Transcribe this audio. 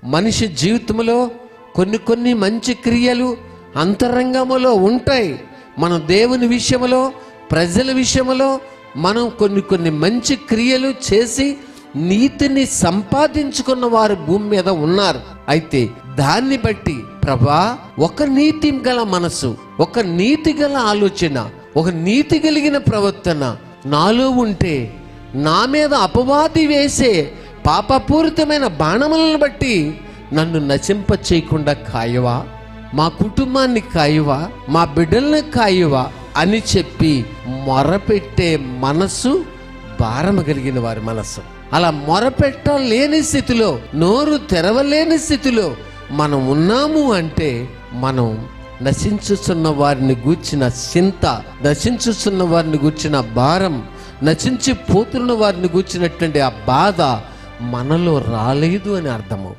మనిషి జీవితంలో కొన్ని మంచి క్రియలు అంతరంగములో ఉంటాయి. మనం దేవుని విషయంలో, ప్రజల విషయంలో మనం కొన్ని మంచి క్రియలు చేసి నీతిని సంపాదించుకున్న వారు భూమి మీద ఉన్నారు. అయితే దాన్ని బట్టి ప్రభా, ఒక నీతి గల మనసు, ఒక నీతి గల ఆలోచన, ఒక నీతి కలిగిన ప్రవర్తన నాలో ఉంటే నా మీద అపవాది వేసే పాపపూరితమైన బాణములను బట్టి నన్ను నశింప చేయకుండా కాయవా, మా కుటుంబాన్ని కాయవా, మా బిడ్డల్ని కాయవా అని చెప్పి మొరపెట్టే మనసు భారము కలిగిన వారి మనసు. అలా మొరపెట్టలేని స్థితిలో, నోరు తెరవలేని స్థితిలో మనం ఉన్నాము అంటే మనం నశించుచున్న వారిని గూర్చిన చింత, నశించుచున్న వారిని గూర్చిన భారం, నశించిపోతున్న వారిని గూర్చినటువంటి ఆ బాధ మనలో రాలేదు అని అర్థము.